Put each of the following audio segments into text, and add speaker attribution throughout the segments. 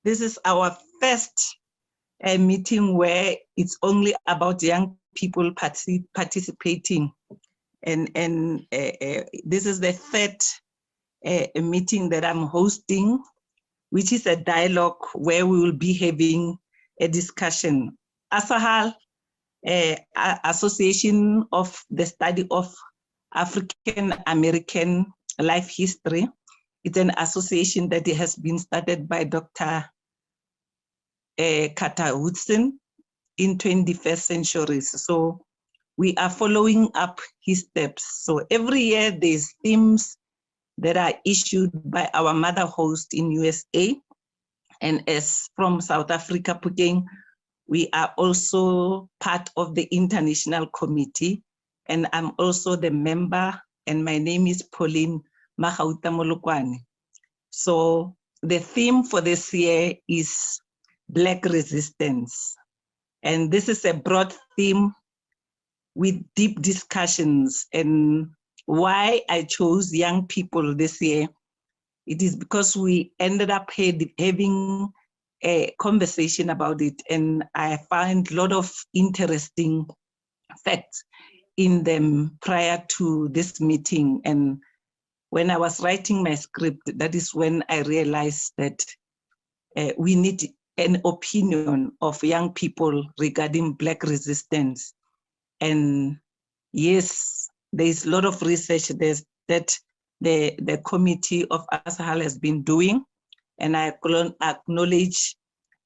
Speaker 1: This is our first meeting where it's only about young people participating. And this is the third meeting that I'm hosting, which is a dialogue where we will be having a discussion. ASAHAL, Association of the Study of African American Life History. It's an association that has been started by Dr. Carter Woodson in 21st century. So we are following up his steps. So every year there's themes that are issued by our mother host in USA. And as from South Africa, Phokeng, we are also part of the international committee. And I'm also the member, and my name is Pauline Magauta Molokwane. So the theme for this year is Black resistance. And this is a broad theme with deep discussions. And why I chose young people this year, it is because we ended up having a conversation about it. And I find a lot of interesting facts in them prior to this meeting. And when I was writing my script, that is when I realized that we need an opinion of young people regarding Black resistance. And yes, there's a lot of research that the committee of ASAHAL has been doing, and I acknowledge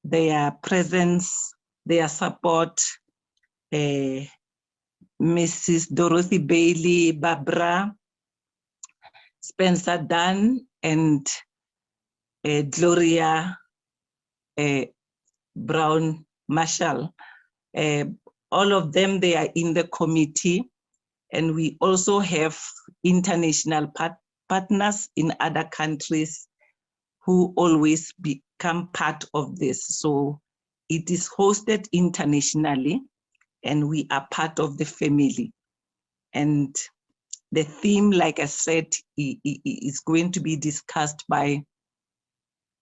Speaker 1: their presence, their support, Mrs. Dorothy Bailey, Barbara, Spencer Dunn, and Gloria Brown Marshall. All of them, they are in the committee, and we also have international partners in other countries who always become part of this. So it is hosted internationally, and we are part of the family. And the theme, like I said, is going to be discussed by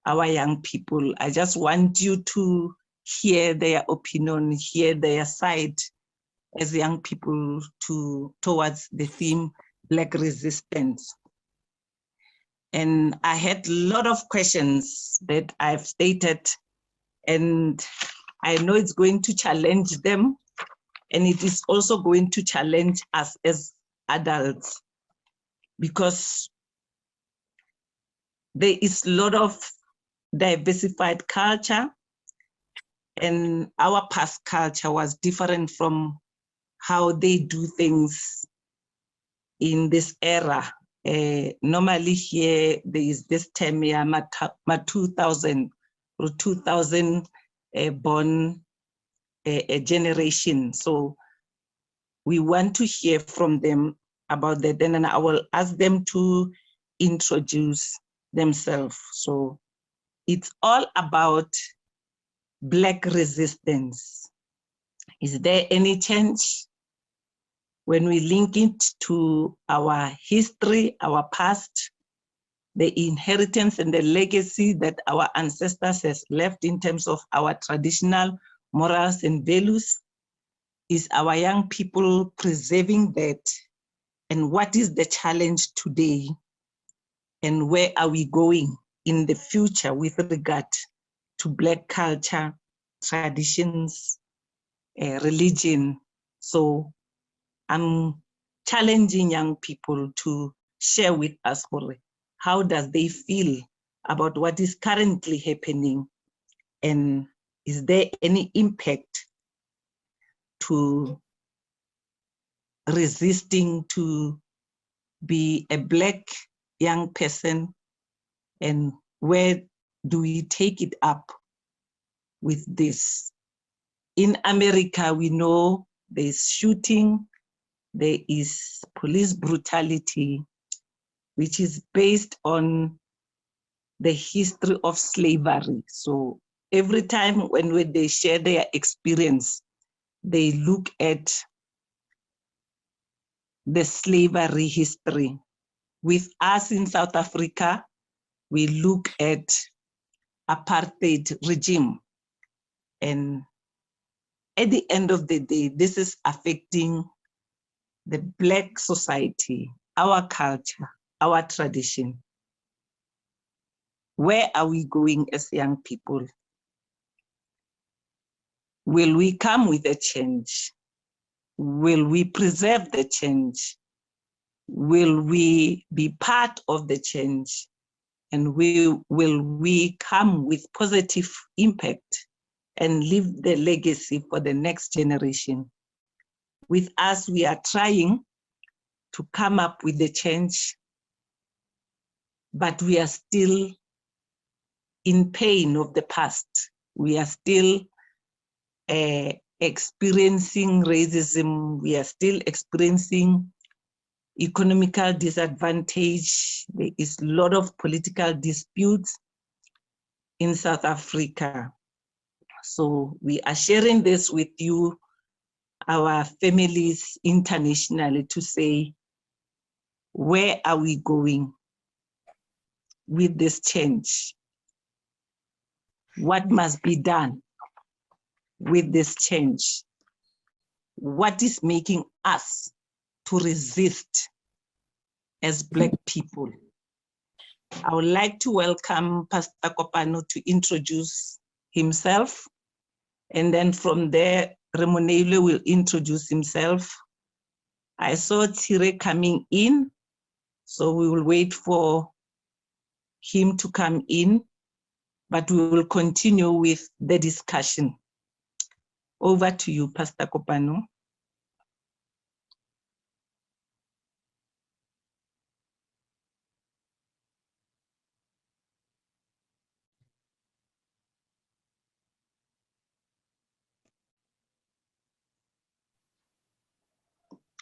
Speaker 1: our young people. I just want you to hear their opinion, hear their side as young people towards the theme Black resistance. And I had a lot of questions that I've stated, and I know it's going to challenge them, and it is also going to challenge us as adults, because there is a lot of diversified culture, and our past culture was different from how they do things in this era. Normally here, there is this term here, 2000 or 2000 born generation. So we want to hear from them about that, and then I will ask them to introduce themselves. So it's all about Black resistance. Is there any change when we link it to our history, our past, the inheritance and the legacy that our ancestors has left in terms of our traditional morals and values? Is our young people preserving that? And what is the challenge today? And where are we going in the future with regard to Black culture, traditions, religion? So I'm challenging young people to share with us how does they feel about what is currently happening, and is there any impact to resisting to be a Black young person, and where do we take it up with this? In America, we know there's shooting, there is police brutality, which is based on the history of slavery. So every time when they share their experience, they look at the slavery history. With us in South Africa, we look at apartheid regime. And at the end of the day, this is affecting the Black society, our culture, our tradition. Where are we going as young people? Will we come with a change? Will we preserve the change? Will we be part of the change? And will we come with positive impact and leave the legacy for the next generation? With us, we are trying to come up with the change, but we are still in pain of the past. We are still experiencing racism. We are still experiencing economical disadvantage. There is a lot of political disputes in South Africa. So we are sharing this with you, our families internationally, to say, where are we going with this change? What must be done with this change? What is making us to resist as Black people? I would like to welcome Pastor Kopano to introduce himself. And then from there, Remonele will introduce himself. I saw Tire coming in, so we will wait for him to come in, but we will continue with the discussion. Over to you, Pastor Kopano.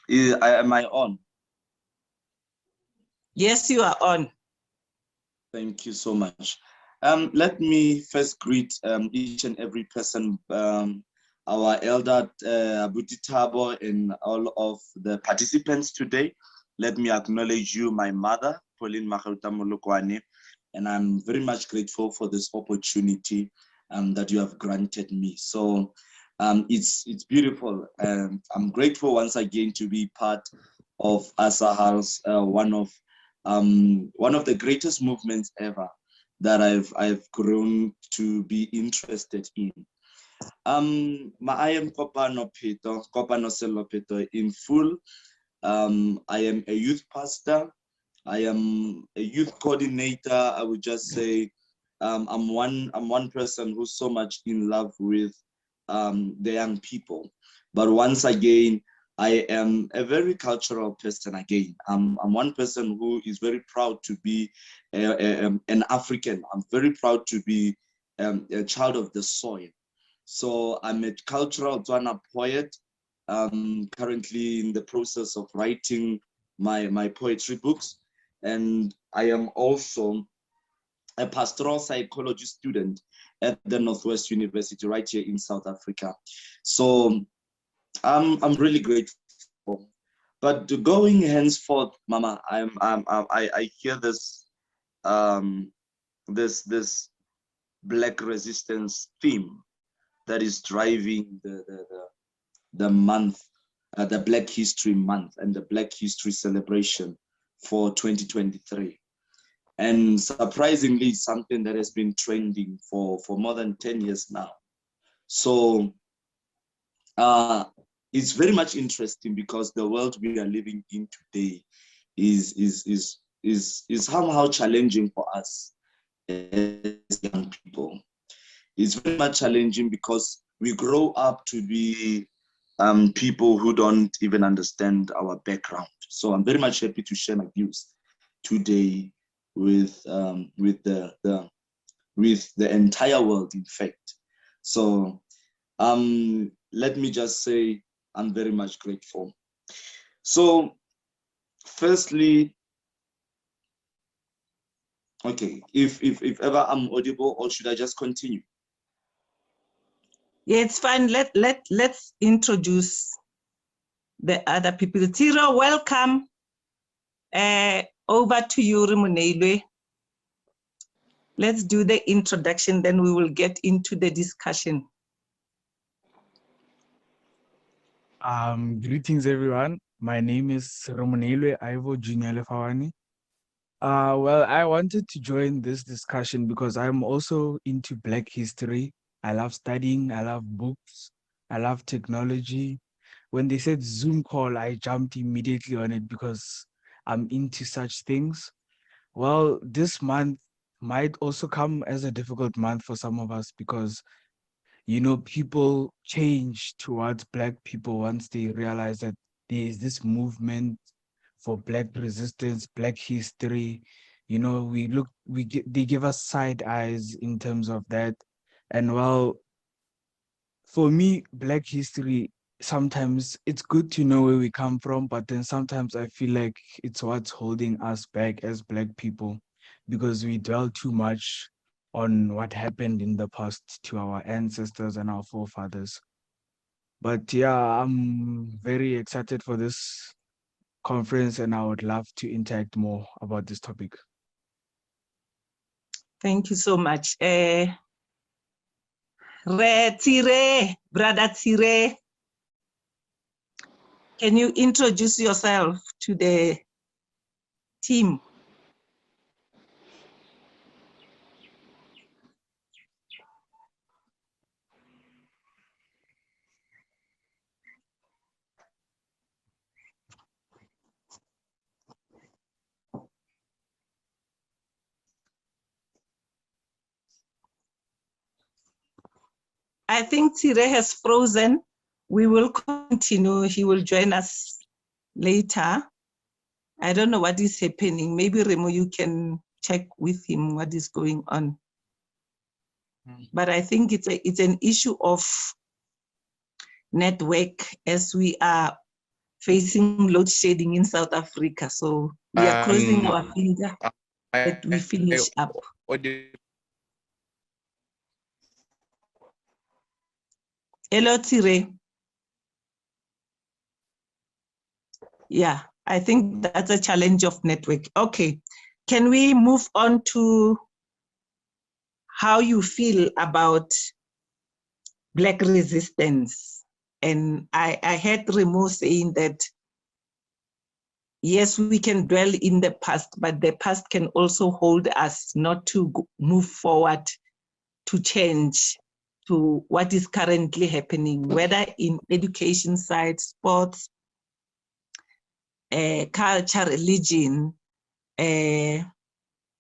Speaker 2: Am I on?
Speaker 1: Yes, you are on.
Speaker 2: Thank you so much. Let me first greet each and every person, our elder Abuti Tabo, and all of the participants today. Let me acknowledge you, my mother, Pauline Makhauta Molokwane, and I'm very much grateful for this opportunity that you have granted me. So it's beautiful, and I'm grateful once again to be part of Asahal's one of the greatest movements ever that I've grown to be interested in. I am Kopano Selo Peto in full. I am a youth pastor. I am a youth coordinator. I would just say I'm one person who's so much in love with the young people. But once again, I am a very cultural person again. I'm one person who is very proud to be an African. I'm very proud to be a child of the soil. So I'm a cultural Tswana poet, currently in the process of writing my poetry books. And I am also a pastoral psychology student at the Northwest University right here in South Africa. So I'm really grateful. But going henceforth, Mama, I hear this this Black resistance theme that is driving the month, the Black History Month and the Black History celebration for 2023. And surprisingly, something that has been trending for more than 10 years now. So it's very much interesting because the world we are living in today is somehow challenging for us as young people. It's very much challenging because we grow up to be people who don't even understand our background. So I'm very much happy to share my views today with the entire world, in fact. So let me just say I'm very much grateful. So firstly, okay, if ever I'm audible, or should I just continue?
Speaker 1: Yeah, it's fine. Let's introduce the other people. Tiro, welcome. Over to you, Remonele. Let's do the introduction, then we will get into the discussion.
Speaker 3: Greetings, everyone. My name is Romonelwe Ivo Junior Lefawani. Well, I wanted to join this discussion because I'm also into Black history. I love studying, I love books, I love technology. When they said Zoom call, I jumped immediately on it because I'm into such things. Well, this month might also come as a difficult month for some of us because people change towards Black people once they realize that there is this movement for Black resistance, Black history. They give us side eyes in terms of that. And well, for me, Black history, sometimes it's good to know where we come from, but then sometimes I feel like it's what's holding us back as Black people because we dwell too much on what happened in the past to our ancestors and our forefathers. But yeah, I'm very excited for this conference and I would love to interact more about this topic.
Speaker 1: Thank you so much. Brother Tire, can you introduce yourself to the team? I think Tire has frozen. We will continue. He will join us later. I don't know what is happening. Maybe Remo, you can check with him what is going on. But I think it's an issue of network as we are facing load shedding in South Africa. So we are crossing our finger that we finish up. Hello, Tire. Yeah, I think that's a challenge of network. Okay, can we move on to how you feel about Black resistance? And I heard Remo saying that, yes, we can dwell in the past, but the past can also hold us not to move forward, to change to what is currently happening, whether in education side, sports, culture, religion,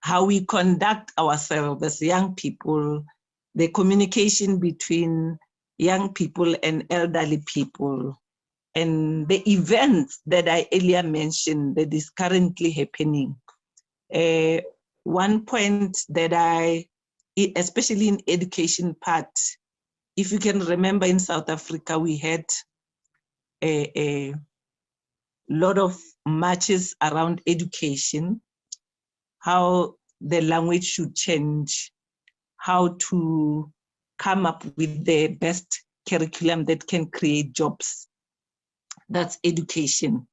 Speaker 1: how we conduct ourselves as young people, the communication between young people and elderly people, and the events that I earlier mentioned that is currently happening. One point that especially in education part, if you can remember in South Africa, we had a lot of marches around education, how the language should change, how to come up with the best curriculum that can create jobs. That's education.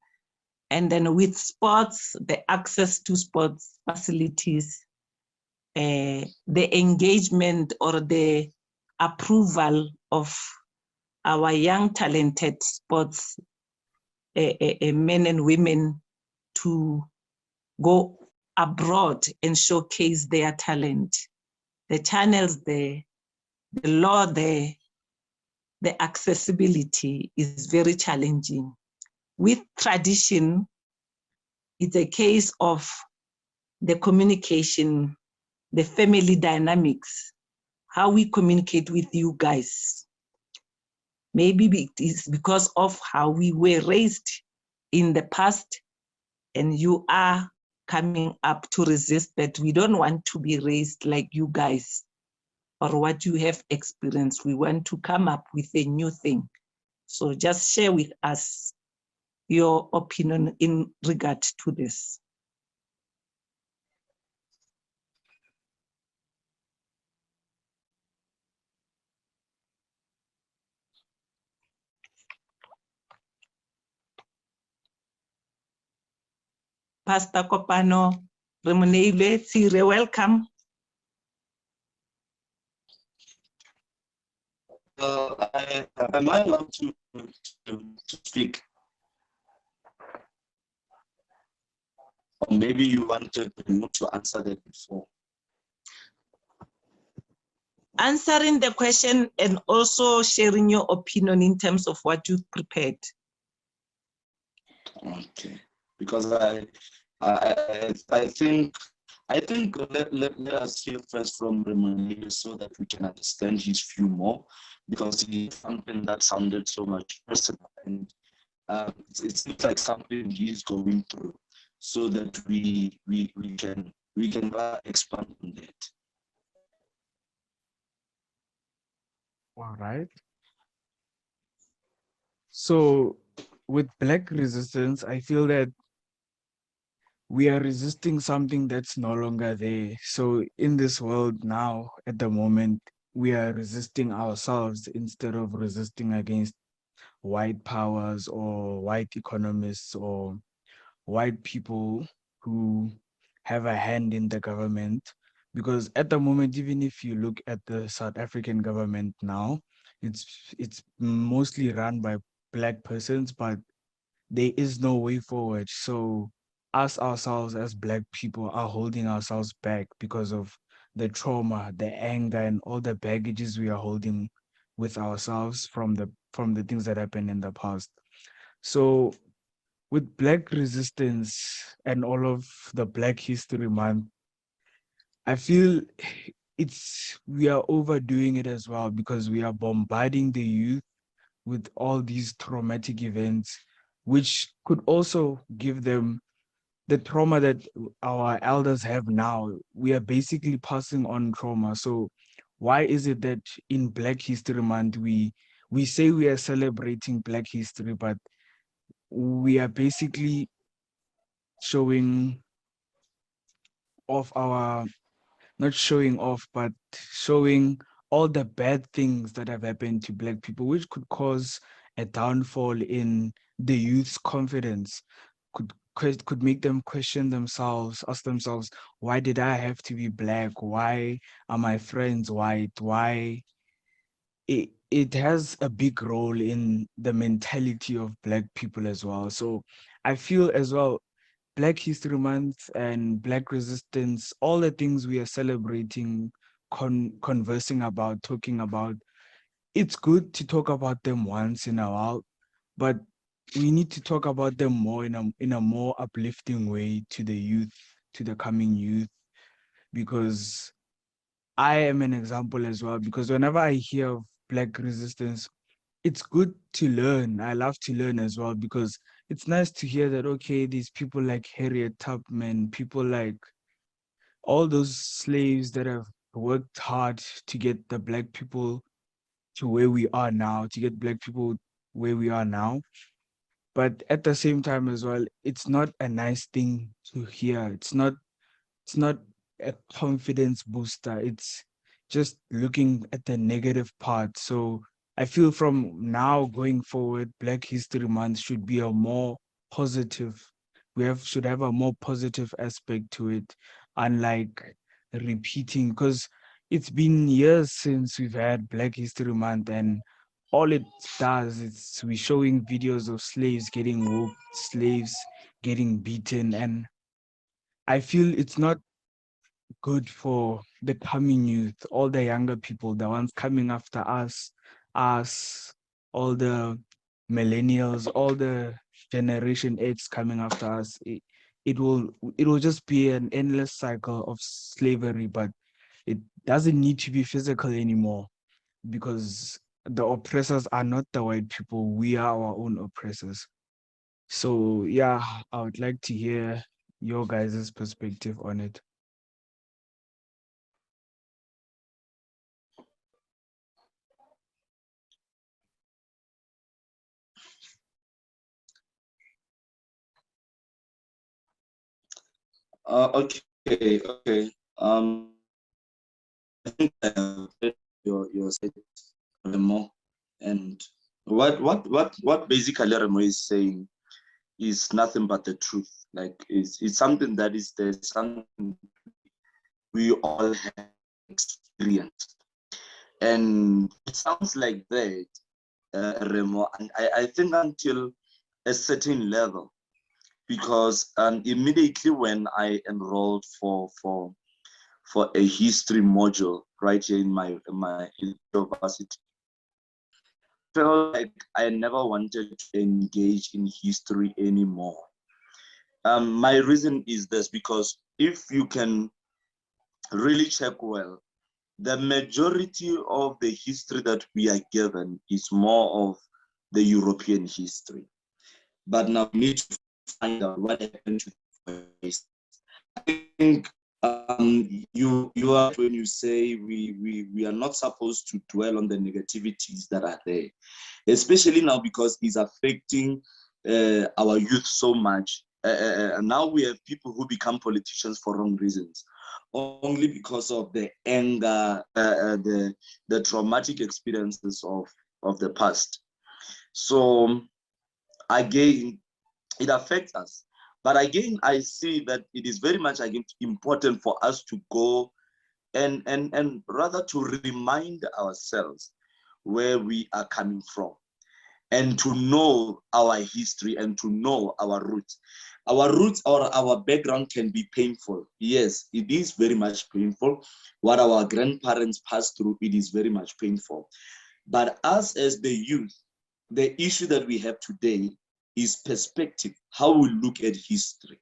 Speaker 1: And then with sports, the access to sports facilities, the engagement or the approval of our young talented sports men and women to go abroad and showcase their talent. The channels there, the law there, the accessibility is very challenging. With tradition, it's a case of the communication, the family dynamics, how we communicate with you guys. Maybe it is because of how we were raised in the past, and you are coming up to resist that. We don't want to be raised like you guys or what you have experienced. We want to come up with a new thing. So just share with us your opinion in regard to this. Pastor Kopano, Remuneibe, Sire, welcome.
Speaker 2: Am I allowed to speak? Or maybe you wanted to answer that before.
Speaker 1: Answering the question and also sharing your opinion in terms of what you've prepared.
Speaker 2: Okay, because I think let us hear first from Raymond so that we can understand his view more, because he's something that sounded so much personal, and it seems like something he's going through, so that we can expand on that.
Speaker 3: All right. So with Black resistance, I feel that we are resisting something that's no longer there. So in this world now, at the moment, we are resisting ourselves instead of resisting against white powers or white economists or white people who have a hand in the government. Because at the moment, even if you look at the South African government now, it's mostly run by Black persons, but there is no way forward. So us ourselves as Black people are holding ourselves back because of the trauma, the anger, and all the baggages we are holding with ourselves from the things that happened in the past. So with Black resistance and all of the Black History Month, I feel we are overdoing it as well, because we are bombarding the youth with all these traumatic events, which could also give them the trauma that our elders have now. We are basically passing on trauma. So why is it that in Black History Month we say we are celebrating Black history, but we are basically showing off our, not showing off, but showing all the bad things that have happened to Black people, which could cause a downfall in the youth's confidence, could make them question themselves, ask themselves, why did I have to be Black? Why are my friends white? Why? It has a big role in the mentality of Black people as well. So I feel as well, Black History Month and Black resistance, all the things we are celebrating, conversing about, talking about, it's good to talk about them once in a while, but we need to talk about them more in a more uplifting way to the youth, to the coming youth, because I am an example as well. Because whenever I hear of Black resistance, it's good to learn. I love to learn as well, because it's nice to hear that, okay, these people like Harriet Tubman, people like all those slaves that have worked hard to get the Black people to where we are now, to get Black people where we are now. But at the same time as well, it's not a nice thing to hear. It's not a confidence booster. It's just looking at the negative part. So I feel from now going forward, Black History Month should be a more positive. Should have a more positive aspect to it, unlike repeating, because it's been years since we've had Black History Month, and all it does is we showing videos of slaves getting whooped, slaves getting beaten, and I feel it's not good for the coming youth, all the younger people, the ones coming after us, all the millennials, all the Generation X coming after us. It will it will just be an endless cycle of slavery, but it doesn't need to be physical anymore, because the oppressors are not the white people. We are our own oppressors. So yeah, I would like to hear your guys' perspective on it.
Speaker 2: Okay. I think I have read your side Remo, and what basically Remo is saying is nothing but the truth. Like it's something that is there, something we all have experienced. And it sounds like that, Remo, and I think until a certain level, because immediately when I enrolled for a history module right here in my university, I felt like I never wanted to engage in history anymore. My reason is this, because if you can really check well, the majority of the history that we are given is more of the European history. But now we need to find out what happened to the voice. I think you are when you say we are not supposed to dwell on the negativities that are there, especially now because it's affecting our youth so much. Now we have people who become politicians for wrong reasons, only because of the anger, the traumatic experiences of the past. So again, it affects us. But again, I see that it is very much again important for us to go and rather to remind ourselves where we are coming from, and to know our history and to know our roots. Our roots or our background can be painful. Yes, it is very much painful. What our grandparents passed through, it is very much painful. But us as the youth, the issue that we have today is perspective, how we look at history.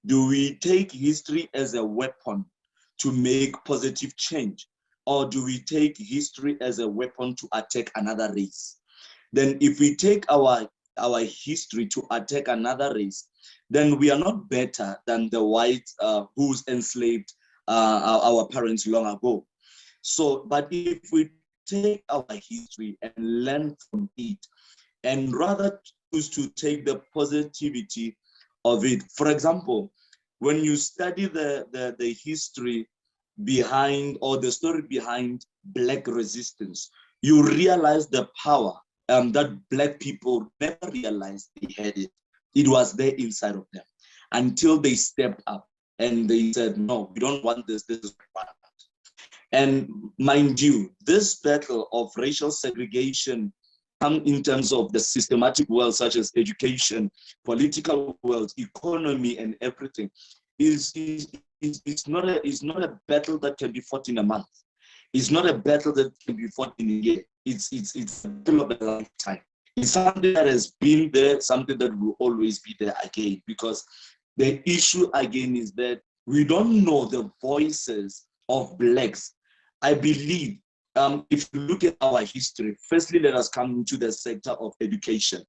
Speaker 2: Do we take history as a weapon to make positive change? Or do we take history as a weapon to attack another race? Then if we take our history to attack another race, then we are not better than the whites who's enslaved our parents long ago. So, but if we take our history and learn from it, and rather choose to take the positivity of it. For example, when you study the history behind, or the story behind Black resistance, you realize the power that Black people never realized they had it. It was there inside of them until they stepped up and they said, no, we don't want this, this is what. And mind you, this battle of racial segregation in terms of the systematic world, such as education, political world, economy, and everything, is not a battle that can be fought in a month. It's not a battle that can be fought in a year. It's a battle of a lifetime. It's something that has been there, something that will always be there again, because the issue again is that we don't know the voices of Blacks. I believe if you look at our history, firstly, let us come into the sector of education.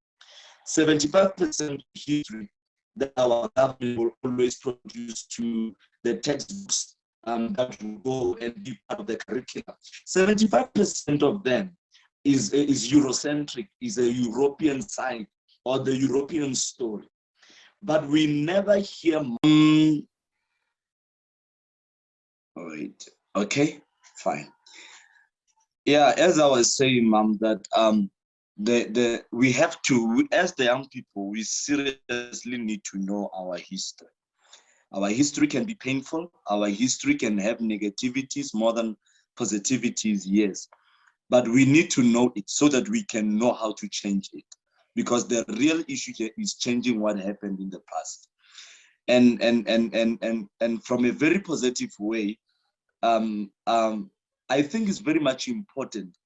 Speaker 2: 75% history that our government will always produce to the textbooks that will go and be part of the curriculum. 75% of them is Eurocentric, is a European side or the European story. But we never hear. All right. Okay. Fine. Yeah, as I was saying, Mom, that we have to, as the young people, we seriously need to know our history. Our history can be painful. Our history can have negativities more than positivities, yes. But we need to know it so that we can know how to change it. Because the real issue here is changing what happened in the past. And from a very positive way, I think it's very much important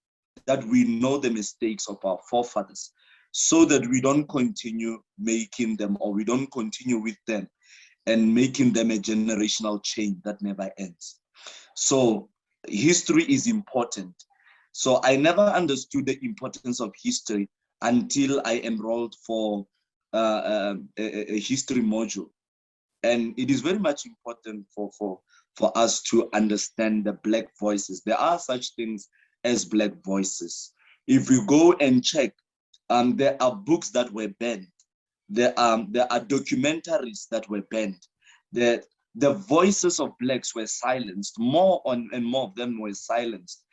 Speaker 2: that we know the mistakes of our forefathers so that we don't continue making them, or we don't continue with them and making them a generational chain that never ends. So history is important. So I never understood the importance of history until I enrolled for a history module. And it is very much important for us to understand the Black voices. There are such things as Black voices. If we go and check, there are books that were banned. There are documentaries that were banned. The voices of Blacks were silenced. More and more of them were silenced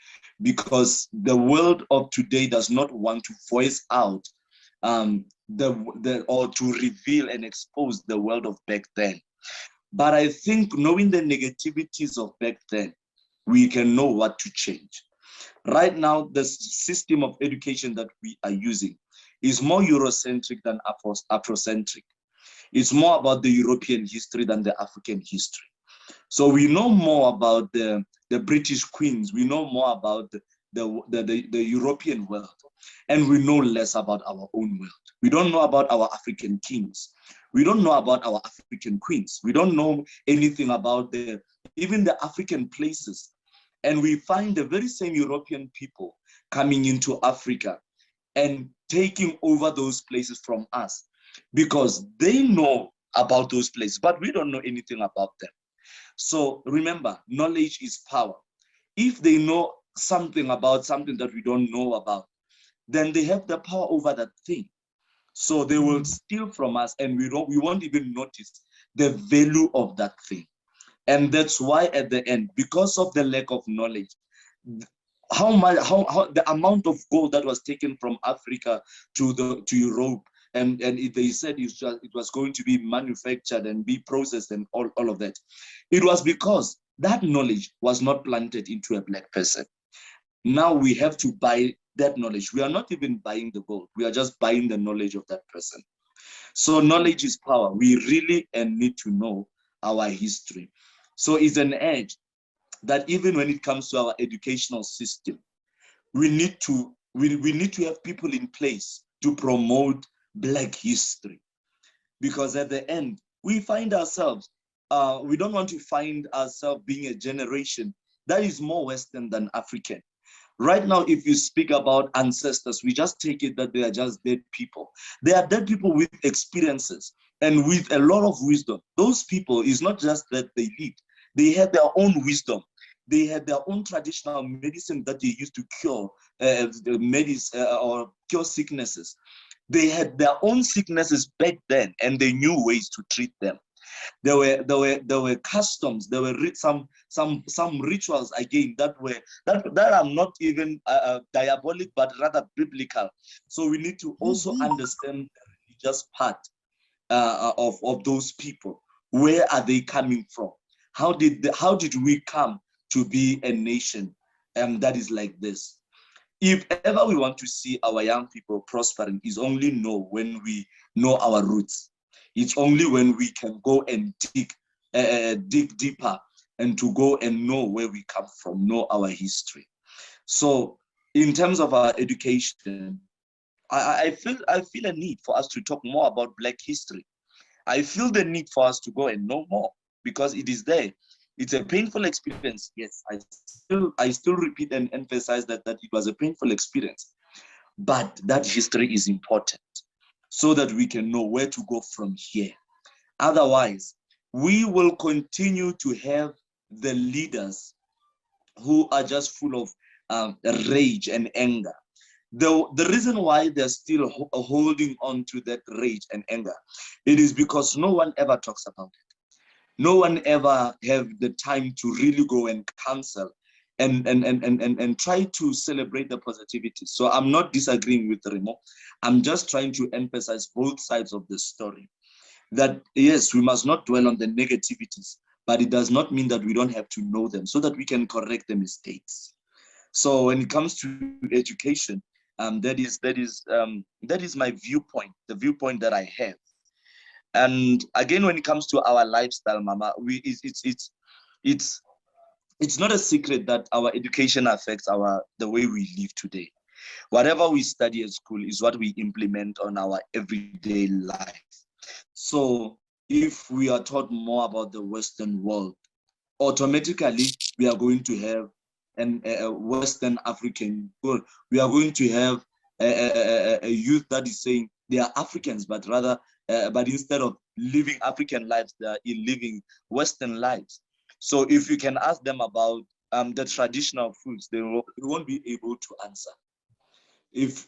Speaker 2: because the world of today does not want to voice out or to reveal and expose the world of back then. But I think knowing the negativities of back then, we can know what to change. Right now, the system of education that we are using is more Eurocentric than Afrocentric. It's more about the European history than the African history. So we know more about the British queens. We know more about the European world. And we know less about our own world. We don't know about our African kings. We don't know about our African queens. We don't know anything about even the African places. And we find the very same European people coming into Africa and taking over those places from us because they know about those places, but we don't know anything about them. So remember, knowledge is power. If they know something about something that we don't know about, then they have the power over that thing. So they will steal from us and we won't even notice the value of that thing. And that's why at the end, because of the lack of knowledge, how the amount of gold that was taken from Africa to Europe, and they said it was going to be manufactured and be processed and all of that. It was because that knowledge was not planted into a black person. Now we have to buy that knowledge. We are not even buying the gold. We are just buying the knowledge of that person. So knowledge is power. We really need to know our history. So it's an edge that even when it comes to our educational system, we need to have people in place to promote Black history. Because at the end, we find ourselves, we don't want to find ourselves being a generation that is more Western than African. Right now, if you speak about ancestors, we just take it that they are just dead people. They are dead people with experiences and with a lot of wisdom. Those people is not just that they lived. They had their own wisdom. They had their own traditional medicine that they used to cure or cure sicknesses. They had their own sicknesses back then, and they knew ways to treat them. There were customs. There were some rituals again that are not even diabolic, but rather biblical. So we need to also understand the religious part of those people. Where are they coming from? How did we come to be a nation that is like this? If ever we want to see our young people prospering, is only know when we know our roots. It's only when we can go and dig deeper and to go and know where we come from, know our history. So in terms of our education, I feel a need for us to talk more about Black history. I feel the need for us to go and know more because it is there. It's a painful experience. Yes, I still repeat and emphasize that it was a painful experience. But that history is important so that we can know where to go from here. Otherwise, we will continue to have the leaders who are just full of rage and anger. The reason why they're still holding on to that rage and anger, it is because no one ever talks about it. No one ever have the time to really go and counsel and try to celebrate the positivity. So I'm not disagreeing with Remo. I'm just trying to emphasize both sides of the story. That yes, we must not dwell on the negativities, but it does not mean that we don't have to know them so that we can correct the mistakes. So when it comes to education, that is my viewpoint, the viewpoint that I have. And again, when it comes to our lifestyle, Mama, it's not a secret that our education affects the way we live today. Whatever we study at school is what we implement on our everyday life. So if we are taught more about the Western world, automatically we are going to have a Western African world. We are going to have a youth that is saying they are Africans, but instead of living African lives, they are living Western lives. So if you can ask them about the traditional foods, they won't be able to answer. If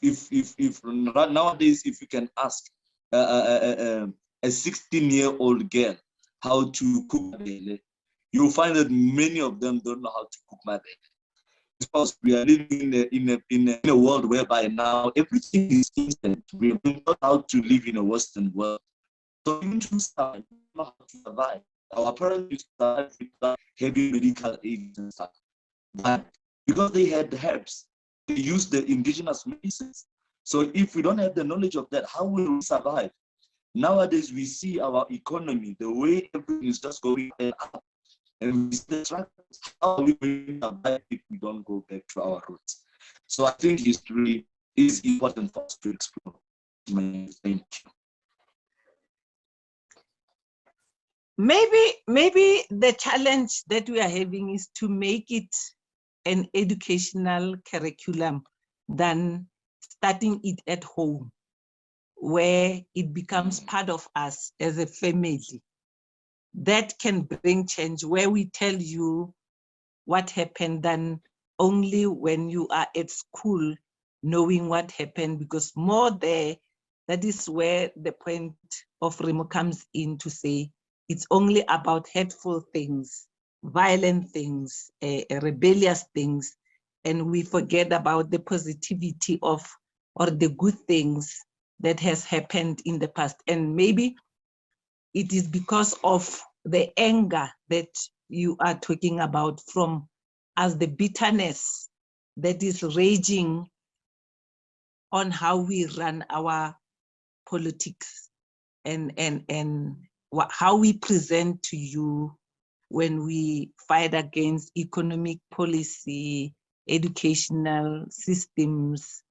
Speaker 2: nowadays, if you can ask a 16-year-old girl how to cook mabele, you'll find that many of them don't know how to cook mabele. Because we are living in a world whereby now everything is instant. We have been taught how to live in a Western world. So even to start, we don't know how to survive. Our parents used to survive without heavy medical aid and stuff. But because they had herbs, use the indigenous medicines. So if we don't have the knowledge of that, how will we survive? Nowadays, we see our economy, the way everything is just going up. And we see the struggles. How are we going to survive if we don't go back to our roots? So I think history is important for us to explore. Thank you.
Speaker 1: Maybe the challenge that we are having is to make it an educational curriculum than starting it at home, where it becomes part of us as a family. That can bring change, where we tell you what happened than only when you are at school knowing what happened, because more there, that is where the point of Remo comes in to say it's only about hateful things, violent things, rebellious things, and we forget about the positivity of, or the good things that has happened in the past. And maybe it is because of the anger that you are talking about, from as the bitterness that is raging on how we run our politics and how we present to you when we fight against economic policy, educational systems,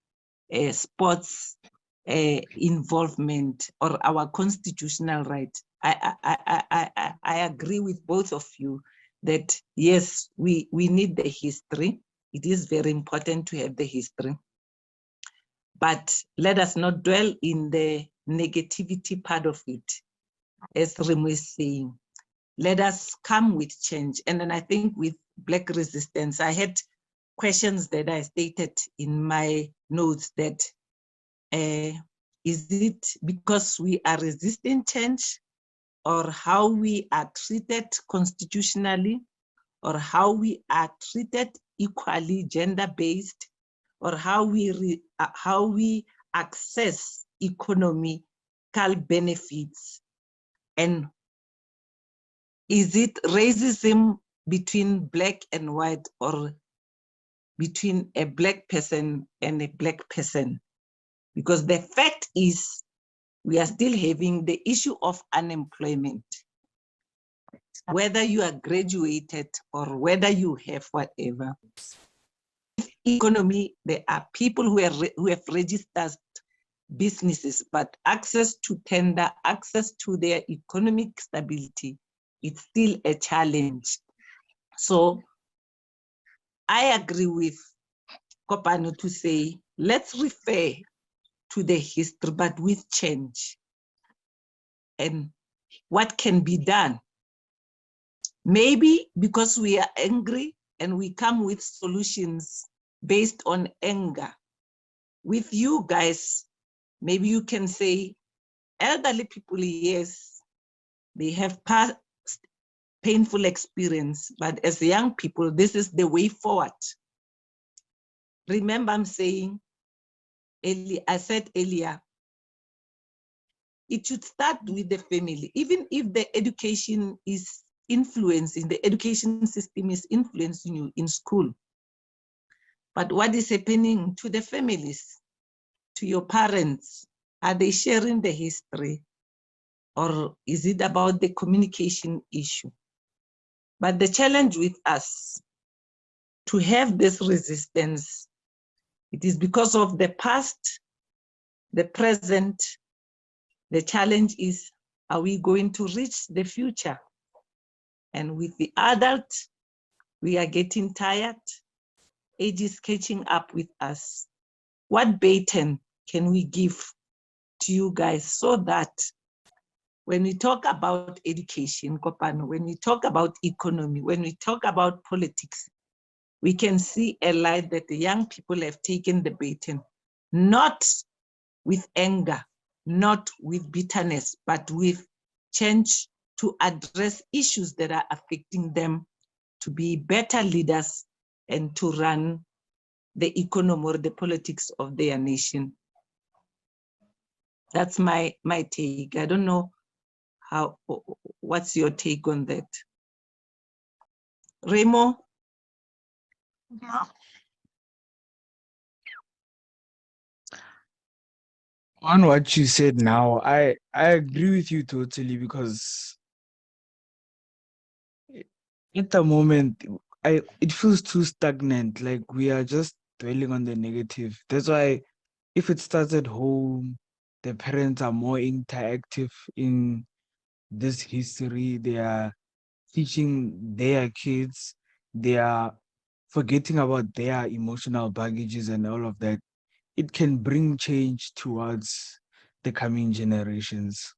Speaker 1: sports involvement, or our constitutional right. I agree with both of you that yes, we need the history. It is very important to have the history. But let us not dwell in the negativity part of it. As Remo is saying, let us come with change. And then I think with Black resistance, I had questions that I stated in my notes that is it because we are resisting change, or how we are treated constitutionally, or how we are treated equally gender-based, or how we access economical benefits? And is it racism between Black and white, or between a Black person and a Black person? Because the fact is, we are still having the issue of unemployment. Whether you are graduated or whether you have whatever. Economy, there are people who have registered businesses, but access to tender, access to their economic stability, it's still a challenge. So I agree with Kopano to say, let's refer to the history, but with change. And what can be done? Maybe because we are angry and we come with solutions based on anger. With you guys, maybe you can say, elderly people, yes, they have past painful experience, but as young people, this is the way forward. Remember, I'm saying, I said earlier, it should start with the family. Even if the education is influencing, the education system is influencing you in school. But what is happening to the families, to your parents? Are they sharing the history? Or is it about the communication issue? But the challenge with us to have this resistance, it is because of the past, the present. The challenge is, are we going to reach the future? And with the adult, we are getting tired. Age is catching up with us. What baton can we give to you guys so that when we talk about education, Kopano, when we talk about economy, when we talk about politics, we can see a light that the young people have taken the baton, not with anger, not with bitterness, but with change to address issues that are affecting them, to be better leaders and to run the economy or the politics of their nation. That's my take. I don't know what's your take on that? Remo?
Speaker 3: On what you said now, I agree with you totally, because at the moment it feels too stagnant. Like we are just dwelling on the negative. That's why if it starts at home, the parents are more interactive in this history. They are teaching their kids. They are forgetting about their emotional baggages and all of that. It can bring change towards the coming generations.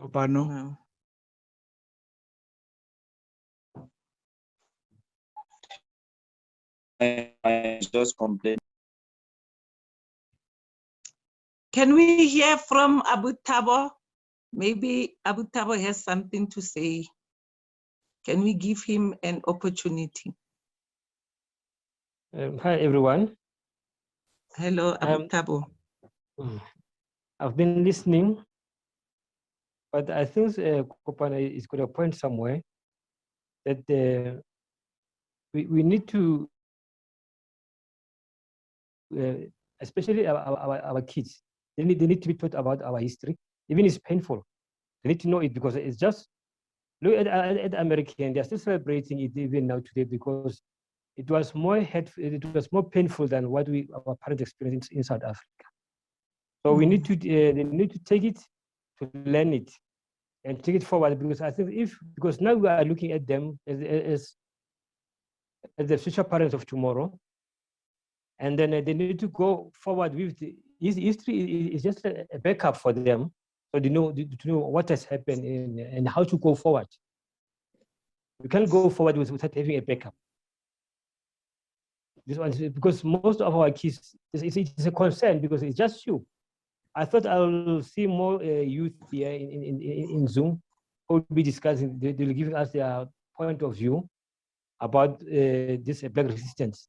Speaker 3: Opano?
Speaker 1: No.
Speaker 2: I just complain.
Speaker 1: Can we hear from Abu Tabo? Maybe Abu Tabo has something to say. Can we give him an opportunity?
Speaker 4: Hi, everyone.
Speaker 1: Hello, Abu Tabo.
Speaker 4: I've been listening, but I think Kopana is got a point somewhere that we need to, especially our kids, they need to be taught about our history. Even it's painful. They need to know it, because it's just, look at American, they're still celebrating it even now today, because it was more painful than what our parents experienced in South Africa. So we need to, they need to take it, to learn it, and take it forward, because I think because now we are looking at them as the future parents of tomorrow, and then they need to go forward with history is just a backup for them, so they know to know what has happened and how to go forward. You can't go forward without having a backup. This one, because most of our kids, it's a concern, because it's just you. I thought I will see more youth here in Zoom who will be discussing, they'll give us their point of view about this black resistance.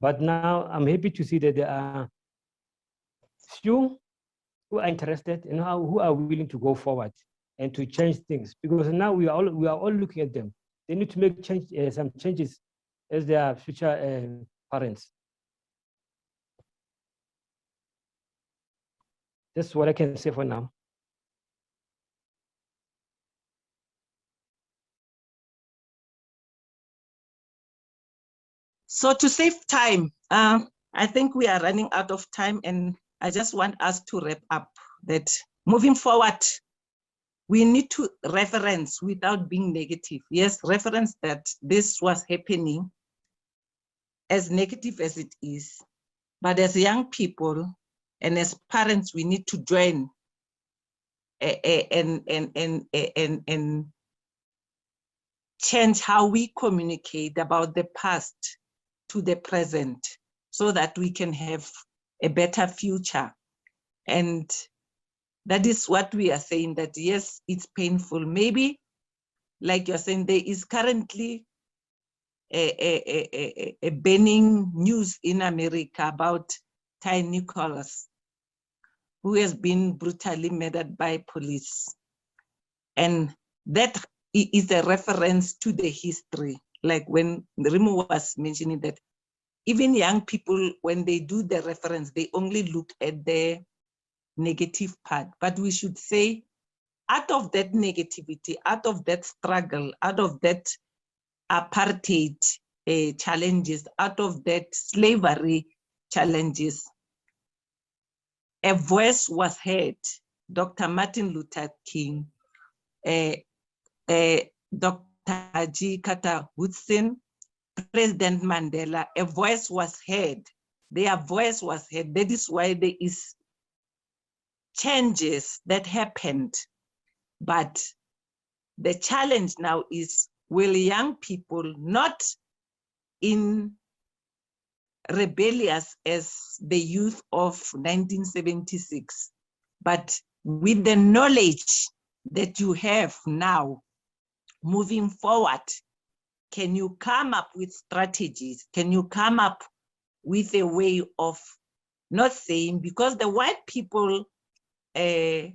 Speaker 4: But now I'm happy to see that there are few who are interested and who are willing to go forward and to change things, because now we are all looking at them. They need to make some changes as their future parents. That's what I can say for now.
Speaker 1: So to save time, I think we are running out of time, and I just want us to wrap up that moving forward, we need to reference without being negative. Yes, reference that this was happening, as negative as it is. But as young people and as parents, we need to join and change how we communicate about the past to the present, so that we can have a better future. And that is what we are saying, that yes, it's painful. Maybe, like you're saying, there is currently a burning news in America about Ty Nicholas, who has been brutally murdered by police. And that is a reference to the history. Like when Rimo was mentioning that even young people, when they do the reference, they only look at the negative part. But we should say, out of that negativity, out of that struggle, out of that apartheid challenges, out of that slavery challenges, a voice was heard. Dr. Martin Luther King, Dr. G. Carter Woodson, President Mandela, a voice was heard. Their voice was heard. That is why there is changes that happened. But the challenge now is, will young people, not in rebellious as the youth of 1976, but with the knowledge that you have now, moving forward, can you come up with strategies? Can you come up with a way of not saying, because the white people did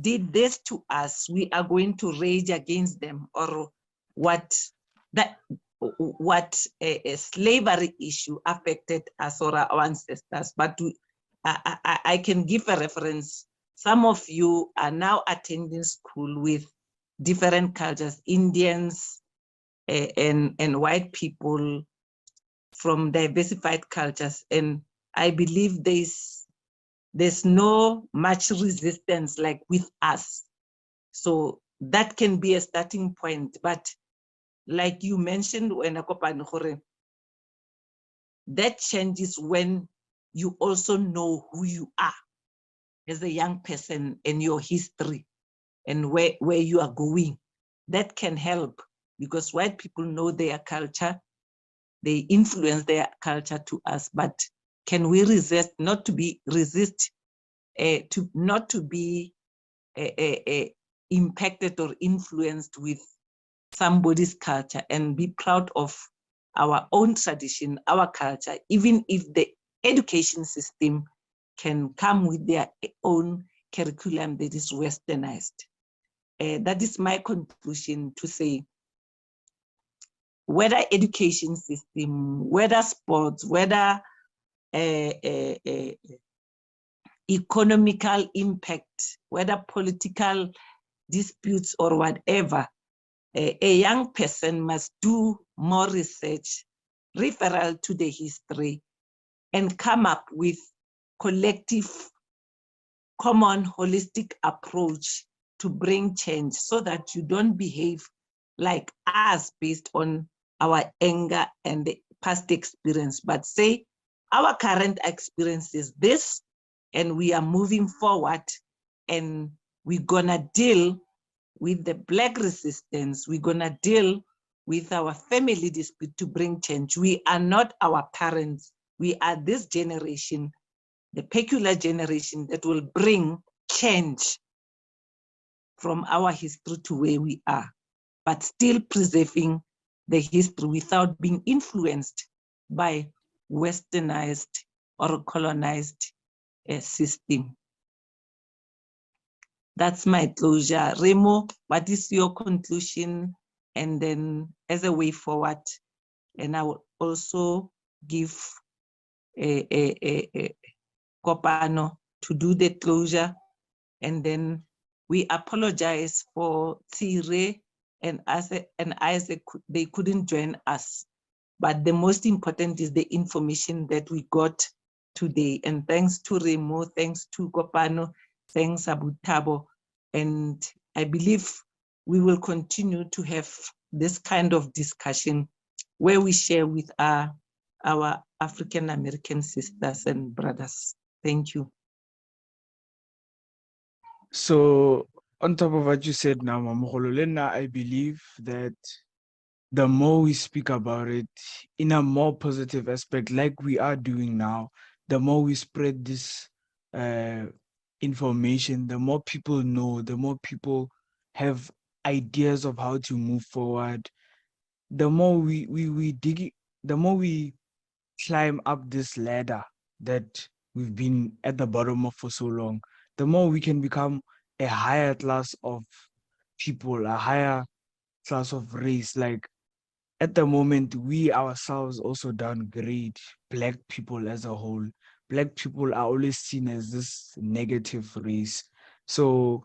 Speaker 1: this to us, we are going to rage against them, or what? That what a slavery issue affected us or our ancestors, but I can give a reference. Some of you are now attending school with different cultures, Indians and white people from diversified cultures. And I believe there's no much resistance like with us. So that can be a starting point. But like you mentioned, that changes when you also know who you are as a young person and your history and where you are going. That can help because white people know their culture, they influence their culture to us, but can we resist, not to be impacted or influenced with somebody's culture and be proud of our own tradition, our culture, even if the education system can come with their own curriculum that is westernized. That is my conclusion to say, whether education system, whether sports, whether economical impact, whether political disputes or whatever, a young person must do more research, referral to the history, and come up with collective, common, holistic approach to bring change so that you don't behave like us based on our anger and the past experience, but say our current experience is this, and we are moving forward, and we're gonna deal with the Black resistance, we're gonna deal with our family dispute to bring change. We are not our parents, we are this generation, the peculiar generation that will bring change from our history to where we are, but still preserving the history without being influenced by westernized or colonized system. That's my closure. Remo, what is your conclusion? And then as a way forward, and I will also give a Kopano to do the closure. And then we apologize for Tire and Isaac, they couldn't join us. But the most important is the information that we got today. And thanks to Remo, thanks to Kopano, thanks Abutabo. And I believe we will continue to have this kind of discussion where we share with our African American sisters and brothers. Thank you.
Speaker 3: So on top of what you said now, Mama Hololena, I believe that the more we speak about it in a more positive aspect, like we are doing now, the more we spread this information, the more people know, the more people have ideas of how to move forward, the more we dig, the more we climb up this ladder that we've been at the bottom of for so long, the more we can become a higher class of people, a higher class of race. Like at the moment, we ourselves also downgrade Black people as a whole. Black people are always seen as this negative race. So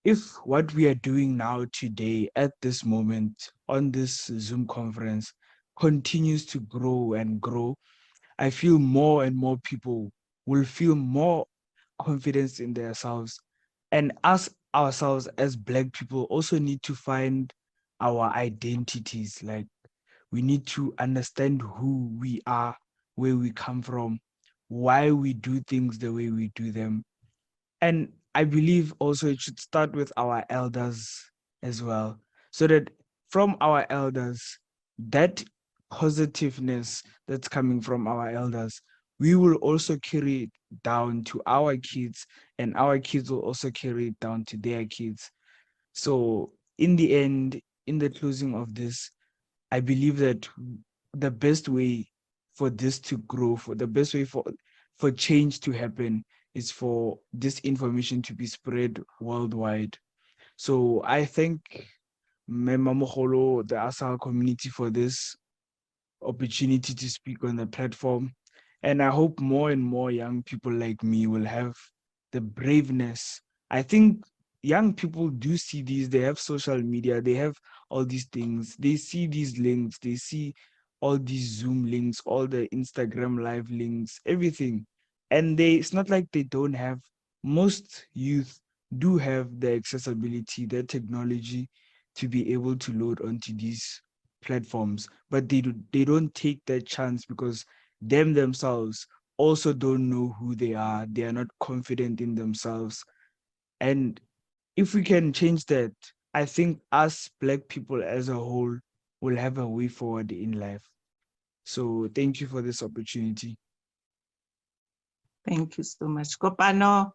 Speaker 3: if what we are doing now today at this moment on this Zoom conference continues to grow and grow, I feel more and more people will feel more confidence in themselves. And us ourselves as Black people also need to find our identities. Like we need to understand who we are, where we come from, why we do things the way we do them. And I believe also it should start with our elders as well, so that from our elders, that positiveness that's coming from our elders, we will also carry it down to our kids, and our kids will also carry it down to their kids. So in the end, in the closing of this, I believe that the best way for this to grow, for the best way for change to happen is for this information to be spread worldwide. So I thank Memamogolo, the ASAL community for this opportunity to speak on the platform. And I hope more and more young people like me will have the braveness. I think young people do see these, they have social media, they have all these things, they see these links, they see all these Zoom links, all the Instagram live links, everything. And it's not like they don't have, most youth do have the accessibility, the technology to be able to load onto these platforms, but they don't take that chance because themselves also don't know who they are. They are not confident in themselves. And if we can change that, I think us Black people as a whole will have a way forward in life. So thank you for this opportunity.
Speaker 1: Thank you so much. Kopano.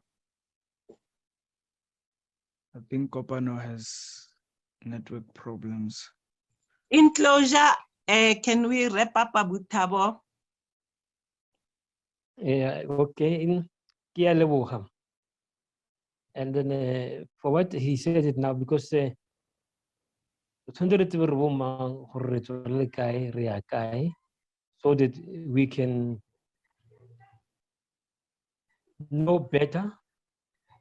Speaker 3: I think Kopano has network problems.
Speaker 1: In closure, can we wrap up Abu Thabo?
Speaker 4: Yeah, okay. Kia leboga. And then for what he said it now, because so that we can know better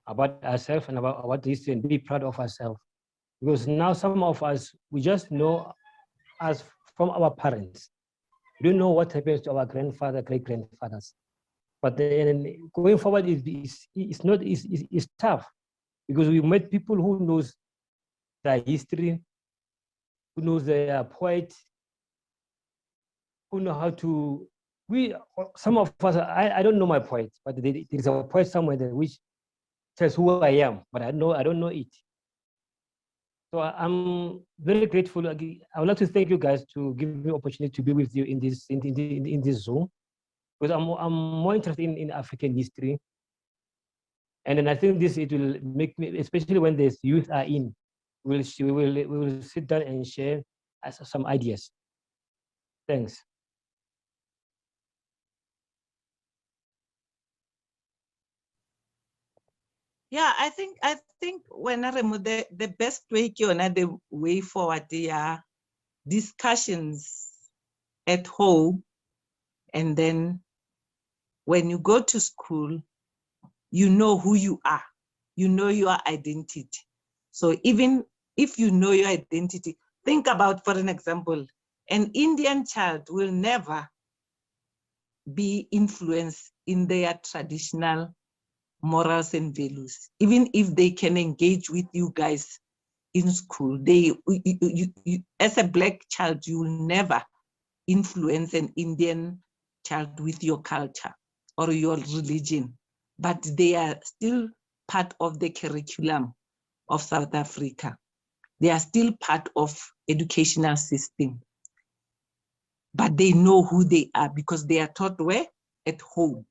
Speaker 4: about ourselves and about what is and be proud of ourselves. Because now some of us, we just know us from our parents. We don't know what happens to our grandfather, great-grandfathers. But then going forward is tough, because we met people who knows their history, who knows their poet, who know how to. Some of us, I don't know my poet, but there is a poet somewhere there which tells who I am, but I don't know it. So I'm very grateful. I would like to thank you guys to give me opportunity to be with you in this Zoom, because I'm more interested in African history. And then I think it will make me, especially when the youth are in, we will sit down and share some ideas. Thanks.
Speaker 1: Yeah, I think when I remove the best way the way forward, discussions at home, and then when you go to school, you know who you are, you know your identity. So even if you know your identity, think about, for an example, an Indian child will never be influenced in their traditional morals and values. Even if they can engage with you guys in school, as a Black child, you will never influence an Indian child with your culture or your religion, but they are still part of the curriculum of South Africa. They are still part of educational system, but they know who they are because they are taught where? At home.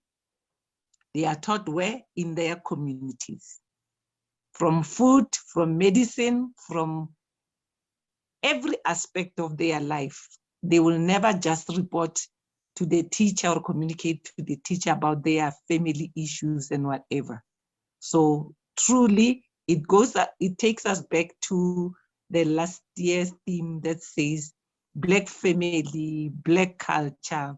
Speaker 1: They are taught where? In their communities. From food, from medicine, from every aspect of their life. They will never just report to the teacher or communicate to the teacher about their family issues and whatever. So truly, it takes us back to the last year's theme that says Black family, Black culture,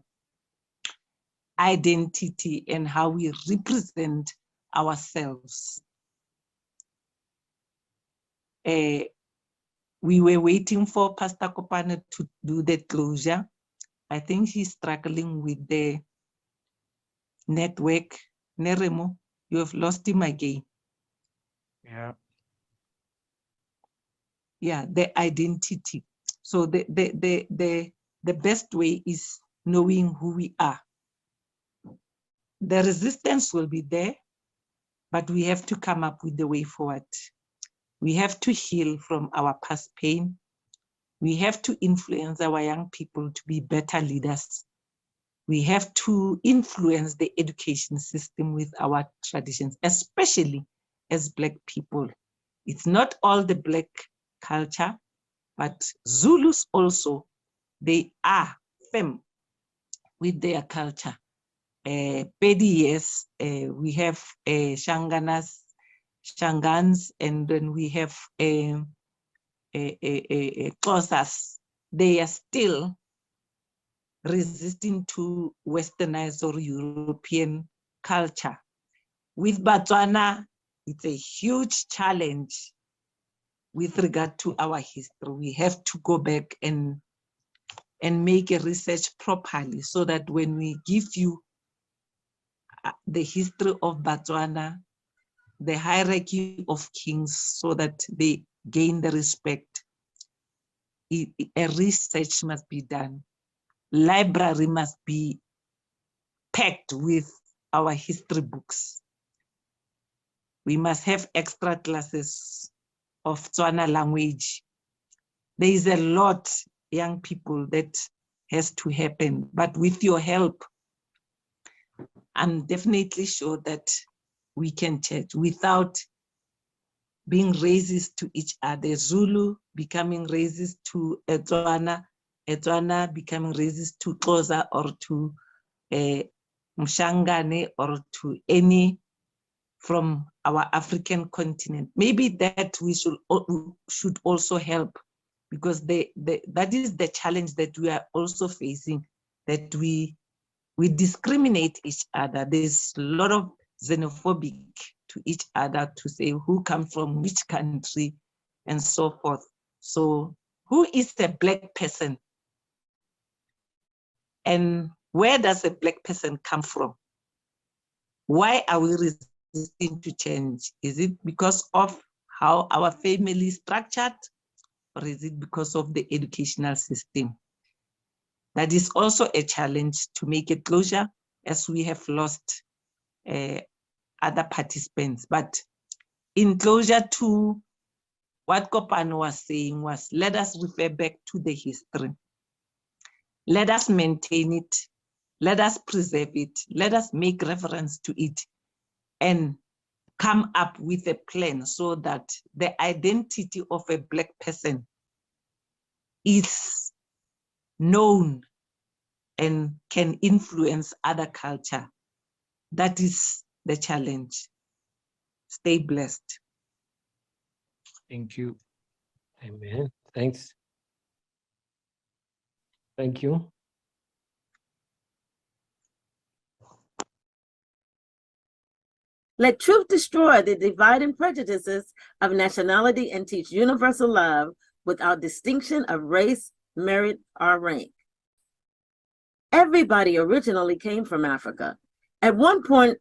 Speaker 1: identity, and how we represent ourselves. We were waiting for Pastor Kopane to do the closure. I think he's struggling with the network. Neremo, you have lost him again.
Speaker 3: Yeah.
Speaker 1: Yeah, the identity. So the best way is knowing who we are. The resistance will be there, but we have to come up with the way forward. We have to heal from our past pain. We have to influence our young people to be better leaders. We have to influence the education system with our traditions, especially as Black people. It's not all the Black culture, but Zulus also, they are firm with their culture. Pedi, yes, we have Shangans, and then we have Xhosas, they are still resisting to westernized or European culture. With Botswana, it's a huge challenge with regard to our history. We have to go back and make a research properly so that when we give you the history of Botswana, the hierarchy of kings, so that they gain the respect, a research must be done. Library must be packed with our history books. We must have extra classes of Tswana language. There is a lot, young people, that has to happen. But with your help, I'm definitely sure that we can change without being racist to each other. Zulu becoming racist to Tswana, Tswana becoming racist to Xhosa or to Mshangane or to any from our African continent. Maybe that we should also help, because that is the challenge that we are also facing, that we discriminate each other. There's a lot of xenophobic to each other, to say who come from which country and so forth. So who is a Black person? And where does a Black person come from? Why are we resisting to change? Is it because of how our family is structured, or is it because of the educational system? That is also a challenge to make a closure, as we have lost other participants. But in closure to what Kopano was saying was, let us refer back to the history. Let us maintain it. Let us preserve it. Let us make reference to it and come up with a plan so that the identity of a Black person is known and can influence other culture. That is the challenge. Stay blessed.
Speaker 3: Thank you.
Speaker 4: Amen. Thanks. Thank you.
Speaker 5: Let truth destroy the dividing prejudices of nationality and teach universal love without distinction of race, merit, or rank. Everybody originally came from Africa. At one point,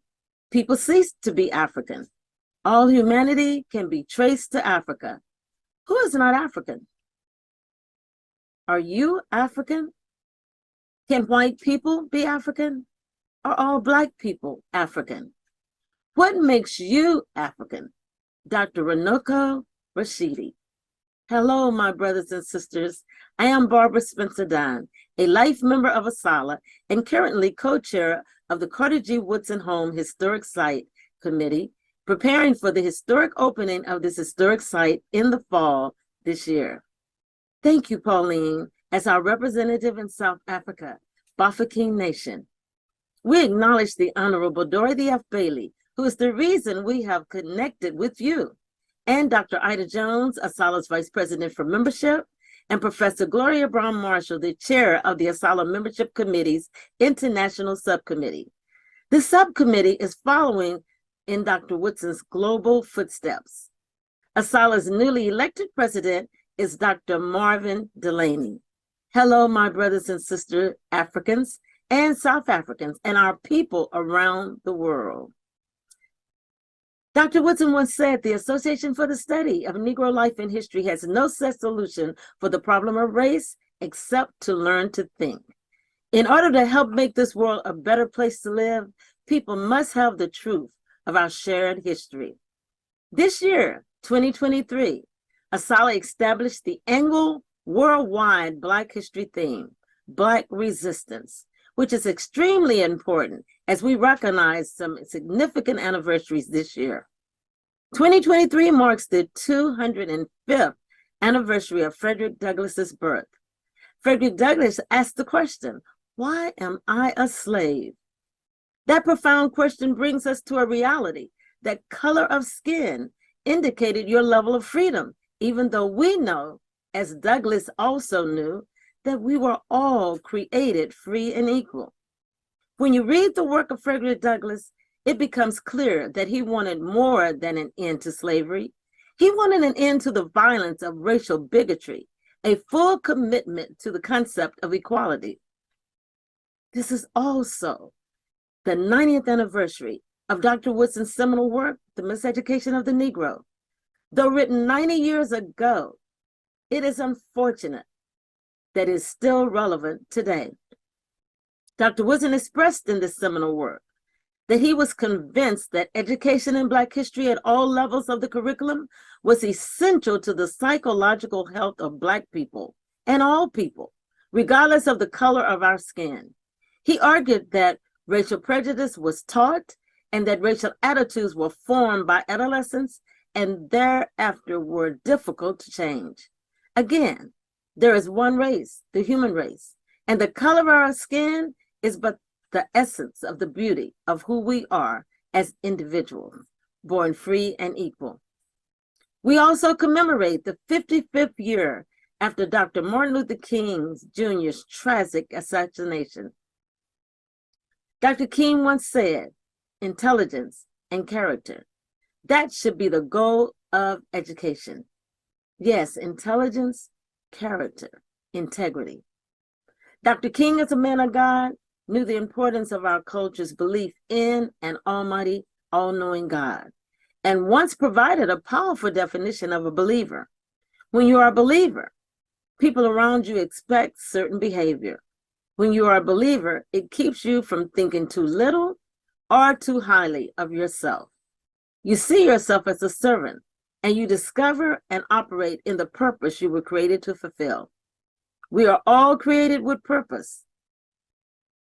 Speaker 5: people ceased to be African. All humanity can be traced to Africa. Who is not African? Are you African? Can white people be African? Are all Black people African? What makes you African? Dr. Runoko Rashidi. Hello, my brothers and sisters. I am Barbara Spencer Dunn, a life member of ASALA and currently co-chair of the Carter G. Woodson Home Historic Site Committee, preparing for the historic opening of this historic site in the fall this year. Thank you, Pauline, as our representative in South Africa, Bafokeng Nation. We acknowledge the Honorable Dorothy F. Bailey, who is the reason we have connected with you, and Dr. Ida Jones, ASALA's Vice President for Membership, and Professor Gloria Brown Marshall, the Chair of the ASALA Membership Committee's International Subcommittee. This subcommittee is following in Dr. Woodson's global footsteps. ASALA's newly elected president is Dr. Marvin Delaney. Hello, my brothers and sisters, Africans and South Africans, and our people around the world. Dr. Woodson once said, the Association for the Study of Negro Life and History has no set solution for the problem of race except to learn to think. In order to help make this world a better place to live, people must have the truth of our shared history. This year, 2023, ASALA established the annual worldwide Black History theme, Black Resistance, which is extremely important as we recognize some significant anniversaries this year. 2023 marks the 205th anniversary of Frederick Douglass's birth. Frederick Douglass asked the question, why am I a slave? That profound question brings us to a reality that color of skin indicated your level of freedom, even though we know as Douglas also knew that we were all created free and equal. When you read the work of Frederick Douglass, it becomes clear that he wanted more than an end to slavery. He wanted an end to the violence of racial bigotry, a full commitment to the concept of equality. This is also the 90th anniversary of Dr. Woodson's seminal work, The Miseducation of the Negro. Though written 90 years ago, it is unfortunate that it is still relevant today. Dr. Woodson expressed in this seminal work that he was convinced that education in Black history at all levels of the curriculum was essential to the psychological health of Black people and all people, regardless of the color of our skin. He argued that racial prejudice was taught and that racial attitudes were formed by adolescents and thereafter were difficult to change. Again, there is one race, the human race, and the color of our skin is but the essence of the beauty of who we are as individuals, born free and equal. We also commemorate the 55th year after Dr. Martin Luther King Jr.'s tragic assassination. Dr. King once said, intelligence and character, that should be the goal of education. Yes, intelligence, character, integrity. Dr. King, as a man of God, knew the importance of our culture's belief in an almighty, all-knowing God, and once provided a powerful definition of a believer. When you are a believer, people around you expect certain behavior. When you are a believer, it keeps you from thinking too little or too highly of yourself. You see yourself as a servant, and you discover and operate in the purpose you were created to fulfill. We are all created with purpose,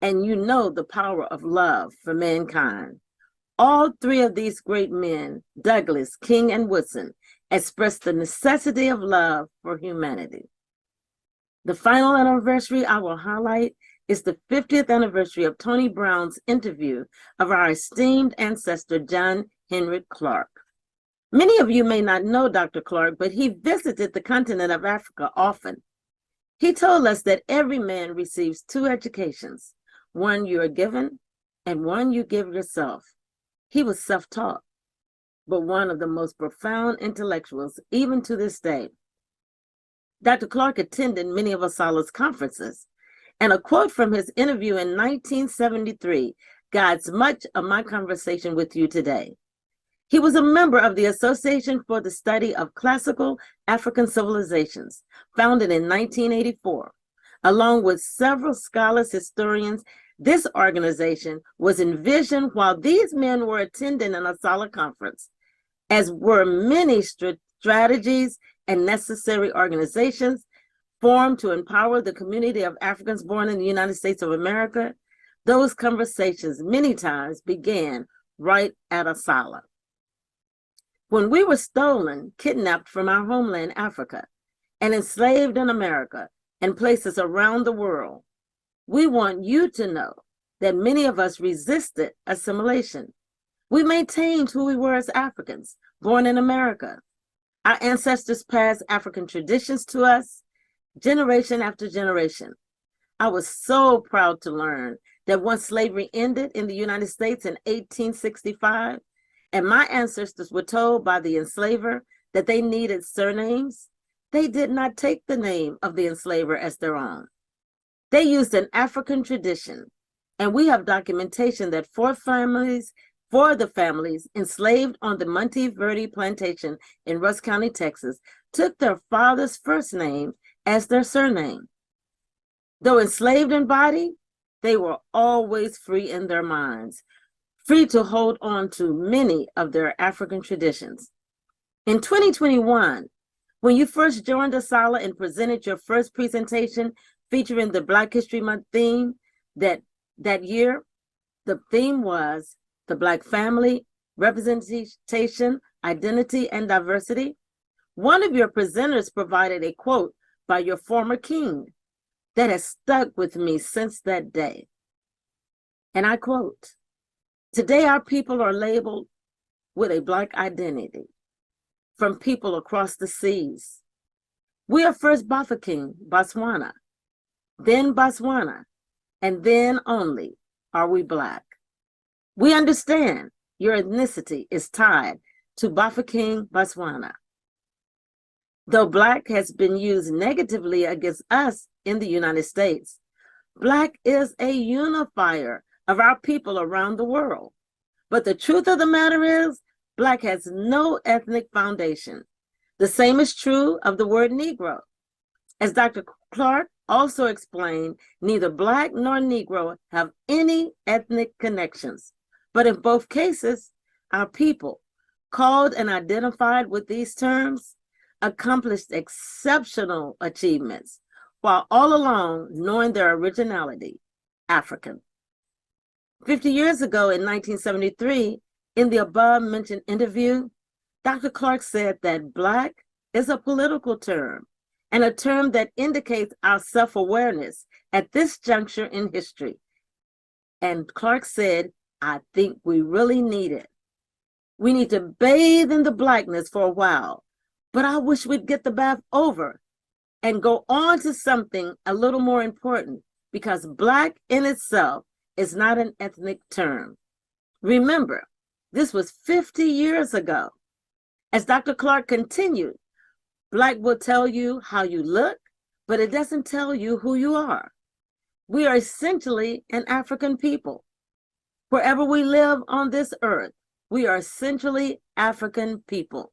Speaker 5: and you know the power of love for mankind. All three of these great men, Douglass, King, and Woodson, expressed the necessity of love for humanity. The final anniversary I will highlight is the 50th anniversary of Tony Brown's interview of our esteemed ancestor, John Henry Clark. Many of you may not know Dr. Clark, but he visited the continent of Africa often. He told us that every man receives two educations, one you are given and one you give yourself. He was self-taught, but one of the most profound intellectuals, even to this day. Dr. Clark attended many of Asala's conferences, and a quote from his interview in 1973 guides much of my conversation with you today. He was a member of the Association for the Study of Classical African Civilizations, founded in 1984. Along with several scholars, historians, this organization was envisioned while these men were attending an Asala conference, as were many strategies and necessary organizations formed to empower the community of Africans born in the United States of America. Those conversations many times began right at Asala. When we were stolen, kidnapped from our homeland, Africa, and enslaved in America and places around the world, we want you to know that many of us resisted assimilation. We maintained who we were as Africans, born in America. Our ancestors passed African traditions to us, generation after generation. I was so proud to learn that once slavery ended in the United States in 1865, and my ancestors were told by the enslaver that they needed surnames, they did not take the name of the enslaver as their own. They used an African tradition, and we have documentation that four of the families enslaved on the Monte Verde plantation in Rusk County, Texas, took their father's first name as their surname. Though enslaved in body, they were always free in their minds, free to hold on to many of their African traditions. In 2021, when you first joined Asala and presented your first presentation featuring the Black History Month theme, that year, the theme was the Black family, representation, identity, and diversity. One of your presenters provided a quote by your former king that has stuck with me since that day. And I quote, "Today our people are labeled with a Black identity from people across the seas. We are first Bafokeng, Botswana, then Botswana, and then only are we Black. We understand your ethnicity is tied to Bafokeng, Botswana. Though Black has been used negatively against us in the United States, Black is a unifier of our people around the world. But the truth of the matter is, Black has no ethnic foundation. The same is true of the word Negro. As Dr. Clark also explained, neither Black nor Negro have any ethnic connections. But in both cases, our people, called and identified with these terms, accomplished exceptional achievements, while all along knowing their originality, African. 50 years ago in 1973, in the above-mentioned interview, Dr. Clark said that Black is a political term and a term that indicates our self-awareness at this juncture in history. And Clark said, I think we really need it. We need to bathe in the Blackness for a while, but I wish we'd get the bath over and go on to something a little more important, because Black in itself is not an ethnic term. Remember, this was 50 years ago. As Dr. Clark continued, Black will tell you how you look, but it doesn't tell you who you are. We are essentially an African people. Wherever we live on this earth, we are essentially African people,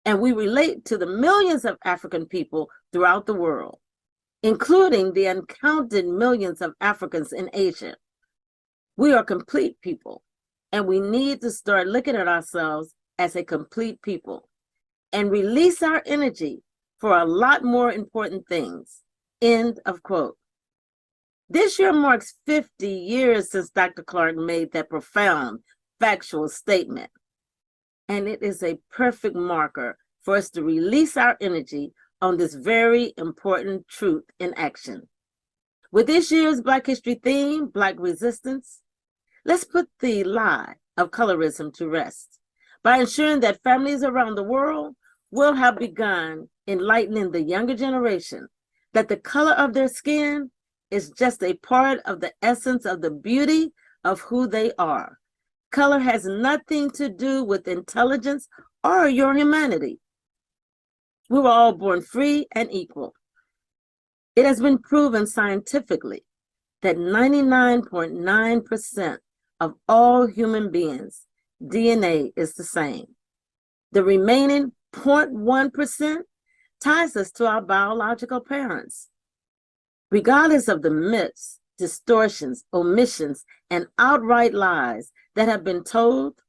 Speaker 5: and we relate to the millions of African people throughout the world, including the uncounted millions of Africans in Asia. We are complete people, and we need to start looking at ourselves as a complete people and release our energy for a lot more important things. End of quote. This year marks 50 years since Dr. Clark made that profound, factual statement. And it is a perfect marker for us to release our energy on this very important truth in action. With this year's Black History theme, Black Resistance, let's put the lie of colorism to rest by ensuring that families around the world will have begun enlightening the younger generation that the color of their skin is just a part of the essence of the beauty of who they are. Color has nothing to do with intelligence or your humanity. We were all born free and equal. It has been proven scientifically that 99.9% of all human beings' DNA is the same. The remaining 0.1% ties us to our biological parents. Regardless of the myths, distortions, omissions, and outright lies that have been told,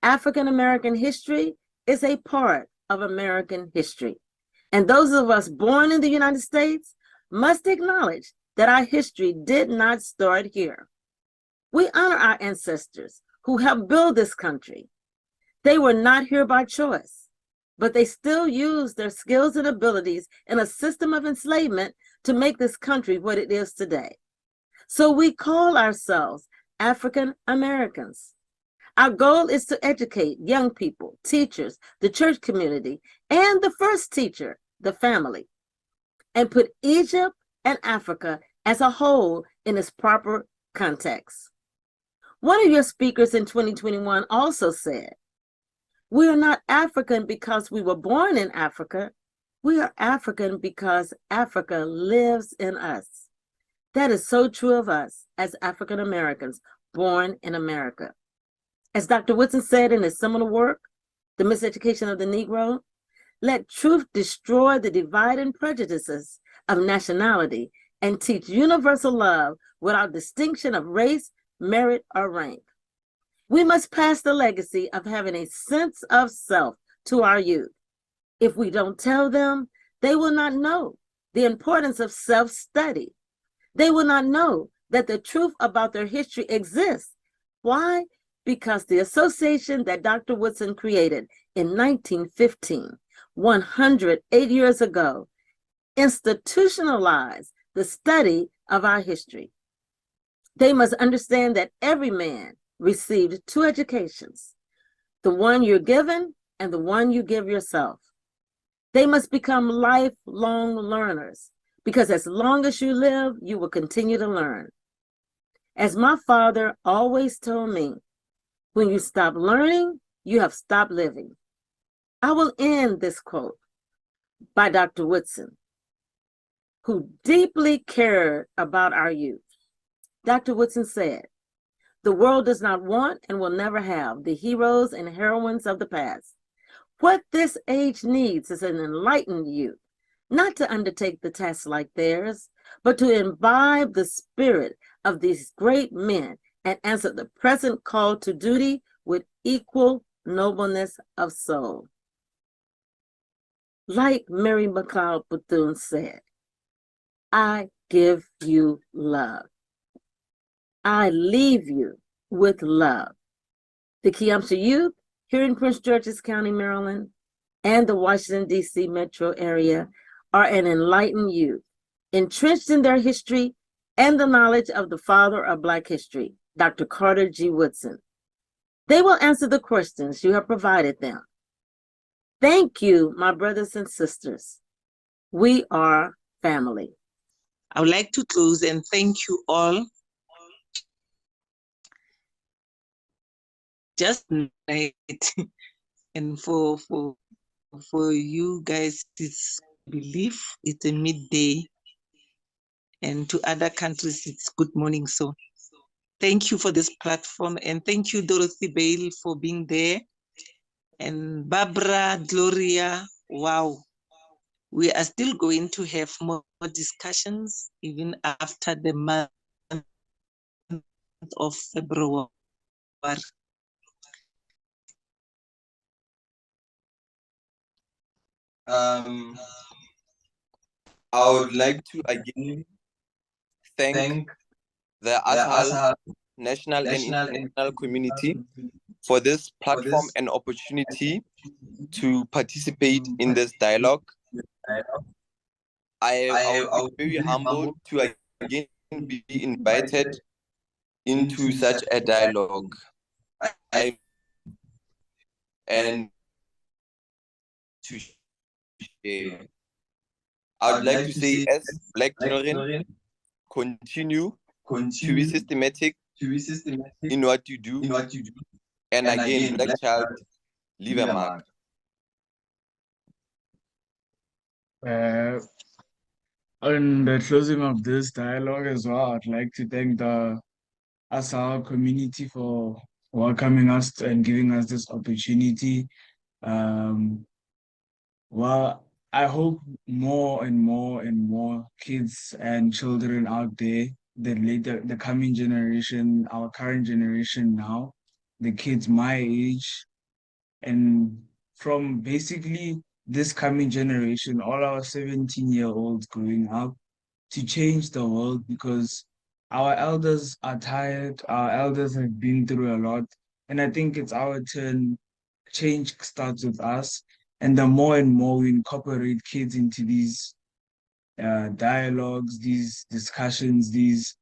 Speaker 5: African American history is a part of American history. And those of us born in the United States must acknowledge that our history did not start here. We honor our ancestors who helped build this country. They were not here by choice, but they still used their skills and abilities in a system of enslavement to make this country what it is today. So we call ourselves African Americans. Our goal is to educate young people, teachers, the church community, and the first teacher, the family, and put Egypt and Africa as a whole in its proper context. One of your speakers in 2021 also said, we are not African because we were born in Africa. We are African because Africa lives in us. That is so true of us as African Americans born in America. As Dr. Woodson said in his seminal work, The Miseducation of the Negro, let truth destroy the divide and prejudices of nationality and teach universal love without distinction of race, merit, or rank. We must pass the legacy of having a sense of self to our youth. If we don't tell them, they will not know the importance of self-study. They will not know that the truth about their history exists. Why? Because the association that Dr. Woodson created in 1915, 108 years ago, institutionalized the study of our history. They must understand that every man received two educations, the one you're given and the one you give yourself. They must become lifelong learners, because as long as you live, you will continue to learn. As my father always told me, when you stop learning, you have stopped living. I will end this quote by Dr. Woodson, who deeply cared about our youth. Dr. Woodson said, "The world does not want and will never have the heroes and heroines of the past. What this age needs is an enlightened youth, not to undertake the tasks like theirs, but to imbibe the spirit of these great men and answer the present call to duty with equal nobleness of soul." Like Mary McLeod Bethune said, "I give you love. I leave you with love." The Kiamsha youth here in Prince George's County, Maryland, and the Washington, D.C. metro area are an enlightened youth, entrenched in their history and the knowledge of the father of Black history, Dr. Carter G. Woodson. They will answer the questions you have provided them. Thank you, my brothers and sisters. We are family.
Speaker 1: I would like to close and thank you all. Just night and for you guys, it's believe it's a midday, and to other countries it's good morning. So thank you for this platform, and thank you, Dorothy Bale, for being there, and Barbara, Gloria. Wow, we are still going to have more discussions even after the month of February.
Speaker 6: I would like to again thank the ASAL national and international community for this platform and opportunity to participate in this dialogue. I would be very humbled to again be invited into such a dialogue. And to share. I would like to say, as Black children, continue to be systematic in what you do. And again, Black child, leave a mark.
Speaker 3: On the closing of this dialogue as well, I'd like to thank the ASAL community for welcoming us and giving us this opportunity. Well, I hope more and more and more kids and children out there, the coming generation, our current generation now, the kids my age, and from basically this coming generation, all our 17-year-olds growing up, to change the world, because our elders are tired, our elders have been through a lot, and I think it's our turn. Change starts with us, and the more and more we incorporate kids into these dialogues, these discussions, these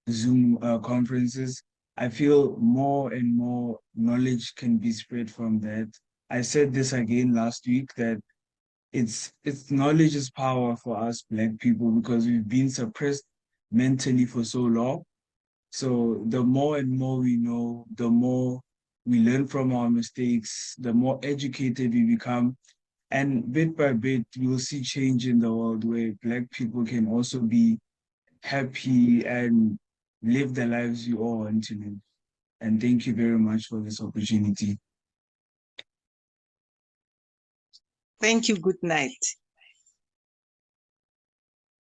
Speaker 3: Zoom conferences, I feel more and more knowledge can be spread from that. I said this again last week, that it's knowledge is power for us Black people, because we've been suppressed mentally for so long. So the more and more we know, the more we learn from our mistakes, the more educated we become. And bit by bit, we will see change in the world where Black people can also be happy and live the lives you all want to live. And thank you very much for this opportunity.
Speaker 1: Thank you. Good night.